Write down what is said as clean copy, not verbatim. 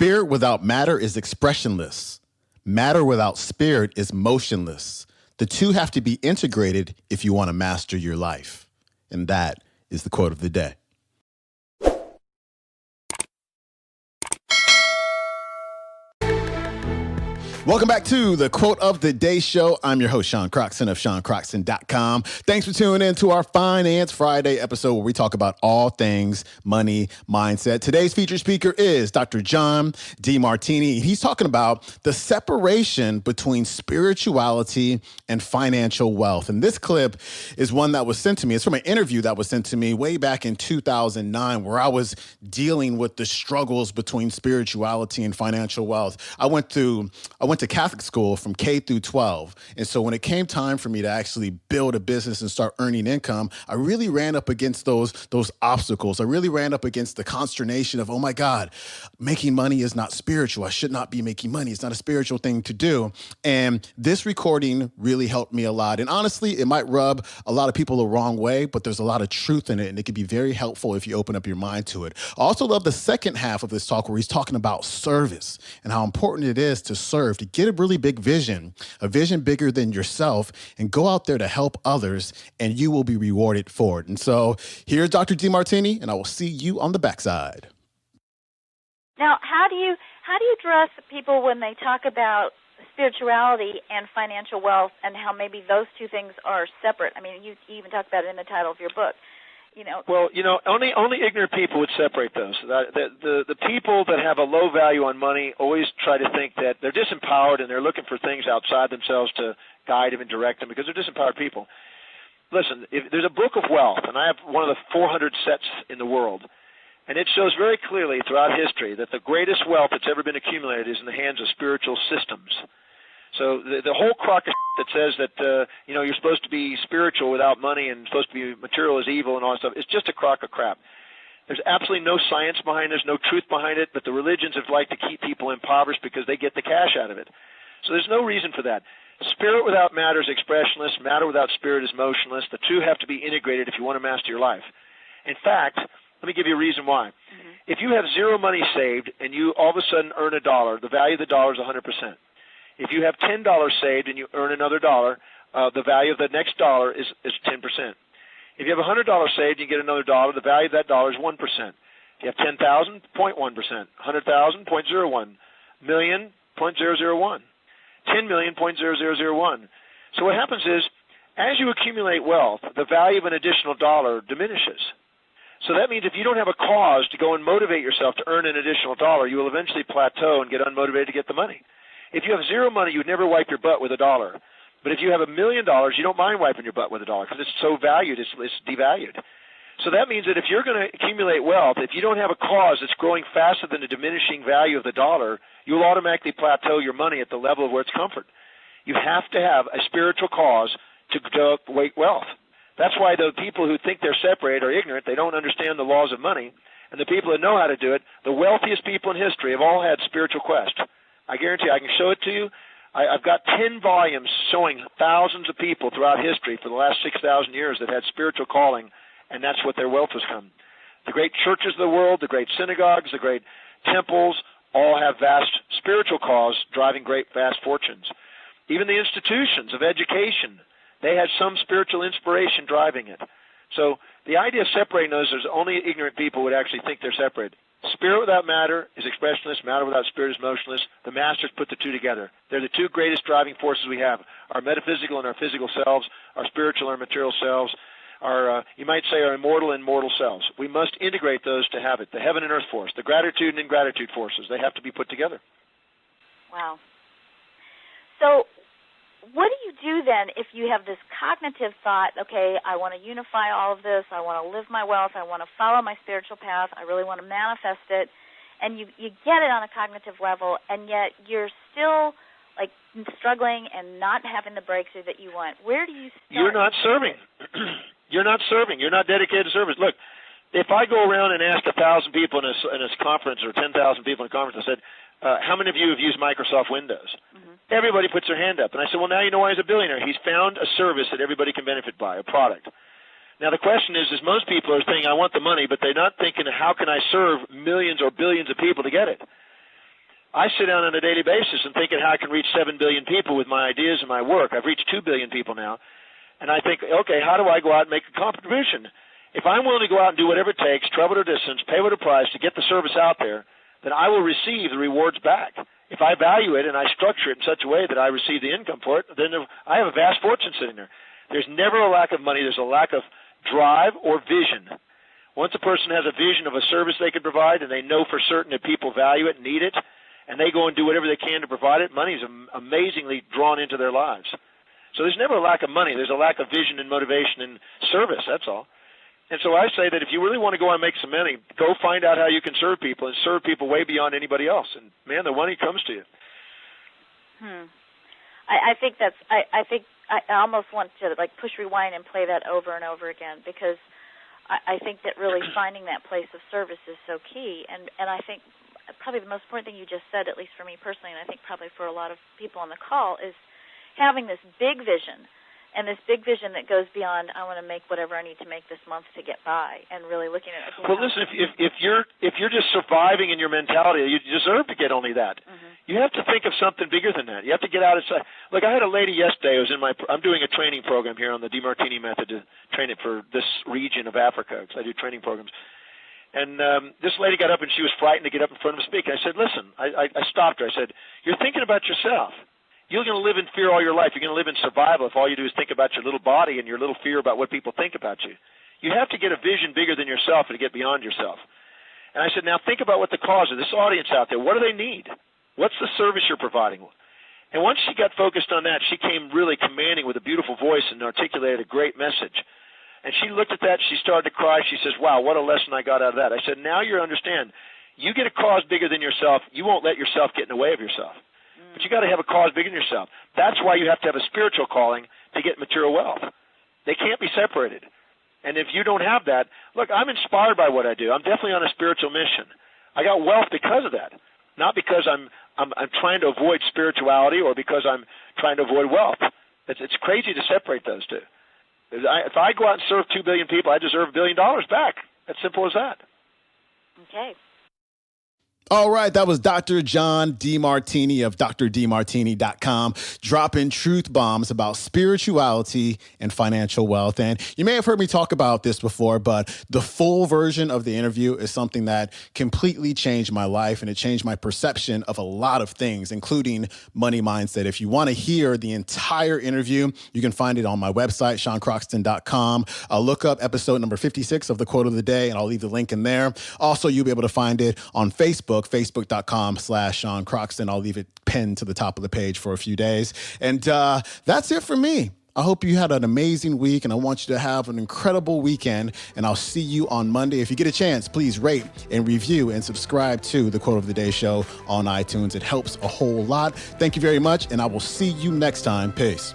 Spirit without matter is expressionless. Matter without spirit is motionless. The two have to be integrated if you want to master your life. And that is the quote of the day. Welcome back to the Quote of the Day show. I'm your host, Sean Croxton of SeanCroxton.com. Thanks for tuning in to our Finance Friday episode where we talk about all things money mindset. Today's featured speaker is Dr. John Demartini. He's talking about the separation between spirituality and financial wealth. And this clip is one that was sent to me. It's from an interview that was sent to me way back in 2009 where I was dealing with the struggles between spirituality and financial wealth. I went to Catholic school from K through 12. And so when it came time for me to actually build a business and start earning income, I really ran up against those obstacles. I really ran up against the consternation of, oh my God, making money is not spiritual. I should not be making money. It's not a spiritual thing to do. And this recording really helped me a lot. And honestly, it might rub a lot of people the wrong way, but there's a lot of truth in it. And it can be very helpful if you open up your mind to it. I also love the second half of this talk where he's talking about service and how important it is to serve, to get a really big vision, a vision bigger than yourself, and go out there to help others, and you will be rewarded for it. And so here's Dr. Demartini, and I will see you on the backside. Now, how do you address people when they talk about spirituality and financial wealth and how maybe those two things are separate? I mean, you even talk about it in the title of your book. Well, only ignorant people would separate those. The people that have a low value on money always try to think that they're disempowered and they're looking for things outside themselves to guide them and direct them because they're disempowered people. Listen, there's a book of wealth, and I have one of the 400 sets in the world, and it shows very clearly throughout history that the greatest wealth that's ever been accumulated is in the hands of spiritual systems. So the whole crock of that says that you're supposed to be spiritual without money and supposed to be material is evil and all that stuff, it's just a crock of crap. There's absolutely no science behind this, no truth behind it, but the religions have liked to keep people impoverished because they get the cash out of it. So there's no reason for that. Spirit without matter is expressionless. Matter without spirit is motionless. The two have to be integrated if you want to master your life. In fact, let me give you a reason why. Mm-hmm. If you have zero money saved and you all of a sudden earn $1, the value of the dollar is 100%. If you have $10 saved and you earn another dollar, the value of the next dollar is 10%. If you have $100 saved and you get another dollar, the value of that dollar is 1%. If you have 10,000, 0.1%. 100,000, 0.01. Million, 0.001. 10 million, 0.0001. So what happens is, as you accumulate wealth, the value of an additional dollar diminishes. So that means if you don't have a cause to go and motivate yourself to earn an additional dollar, you will eventually plateau and get unmotivated to get the money. If you have zero money, you would never wipe your butt with $1. But if you have $1 million, you don't mind wiping your butt with $1 because it's so valued, it's devalued. So that means that if you're going to accumulate wealth, if you don't have a cause that's growing faster than the diminishing value of the dollar, you'll automatically plateau your money at the level of where it's comfort. You have to have a spiritual cause to create wealth. That's why the people who think they're separate are ignorant. They don't understand the laws of money. And the people that know how to do it, the wealthiest people in history have all had spiritual quest. I guarantee I can show it to you. I've got 10 volumes showing thousands of people throughout history for the last 6,000 years that had spiritual calling, and that's what their wealth has come. The great churches of the world, the great synagogues, the great temples, all have vast spiritual cause driving great vast fortunes. Even the institutions of education, they had some spiritual inspiration driving it. So the idea of separating those is only ignorant people would actually think they're separated. Spirit without matter is expressionless. Matter without spirit is motionless. The masters put the two together. They're the two greatest driving forces we have, our metaphysical and our physical selves, our spiritual and our material selves, our, you might say, our immortal and mortal selves. We must integrate those to have it, the heaven and earth force, the gratitude and ingratitude forces. They have to be put together. Wow. So what do you do then if you have this cognitive thought, okay, I want to unify all of this, I want to live my wealth, I want to follow my spiritual path, I really want to manifest it, and you get it on a cognitive level, and yet you're still like struggling and not having the breakthrough that you want. Where do you start? You're not serving. You're not serving. You're not dedicated to service. Look, if I go around and ask 1,000 people in a conference or 10,000 people in a conference, I said, how many of you have used Microsoft Windows? Mm-hmm. Everybody puts their hand up. And I said, well, now you know why he's a billionaire. He's found a service that everybody can benefit by, a product. Now, the question is most people are saying, I want the money, but they're not thinking, how can I serve millions or billions of people to get it? I sit down on a daily basis and thinking how I can reach 7 billion people with my ideas and my work. I've reached 2 billion people now. And I think, okay, how do I go out and make a contribution? If I'm willing to go out and do whatever it takes, travel the distance, pay what a price to get the service out there, then I will receive the rewards back. If I value it and I structure it in such a way that I receive the income for it, then I have a vast fortune sitting there. There's never a lack of money. There's a lack of drive or vision. Once a person has a vision of a service they can provide and they know for certain that people value it and need it, and they go and do whatever they can to provide it, money is amazingly drawn into their lives. So there's never a lack of money. There's a lack of vision and motivation and service, that's all. And so I say that if you really want to go out and make some money, go find out how you can serve people and serve people way beyond anybody else. And, man, the money comes to you. I think that's – I think I almost want to, like, push rewind and play that over and over again because I think that really finding that place of service is so key. And I think – probably the most important thing you just said, at least for me personally, and I think probably for a lot of people on the call, is having this big vision, and this big vision that goes beyond, I want to make whatever I need to make this month to get by, and really looking at it. Well, listen, if you're just surviving in your mentality, you deserve to get only that. Mm-hmm. You have to think of something bigger than that. You have to get out of sight. Look, I had a lady yesterday who was I'm doing a training program here on the Demartini method to train it for this region of Africa, because I do training programs. And this lady got up, and she was frightened to get up in front of a speaker. I said, listen, I stopped her. I said, you're thinking about yourself. You're going to live in fear all your life. You're going to live in survival if all you do is think about your little body and your little fear about what people think about you. You have to get a vision bigger than yourself and to get beyond yourself. And I said, now think about what the cause of this audience out there. What do they need? What's the service you're providing? And once she got focused on that, she came really commanding with a beautiful voice and articulated a great message. And she looked at that, she started to cry. She says, wow, what a lesson I got out of that. I said, now you understand. You get a cause bigger than yourself, you won't let yourself get in the way of yourself. But you got to have a cause bigger than yourself. That's why you have to have a spiritual calling to get material wealth. They can't be separated. And if you don't have that, look, I'm inspired by what I do. I'm definitely on a spiritual mission. I got wealth because of that, not because I'm trying to avoid spirituality or because I'm trying to avoid wealth. It's crazy to separate those two. If I go out and serve 2 billion people, I deserve $1 billion back. As simple as that. Okay. All right, that was Dr. John Demartini of drdemartini.com dropping truth bombs about spirituality and financial wealth. And you may have heard me talk about this before, but the full version of the interview is something that completely changed my life, and it changed my perception of a lot of things, including money mindset. If you want to hear the entire interview, you can find it on my website, SeanCroxton.com. Look up episode number 56 of the Quote of the Day, and I'll leave the link in there. Also, you'll be able to find it on Facebook, Facebook.com/Sean Croxton. I'll leave it pinned to the top of the page for a few days. And that's it for me. I hope you had an amazing week, and I want you to have an incredible weekend, and I'll see you on Monday. If you get a chance, please rate and review and subscribe to the Quote of the Day show on iTunes. It helps a whole lot. Thank you very much, and I will see you next time. Peace.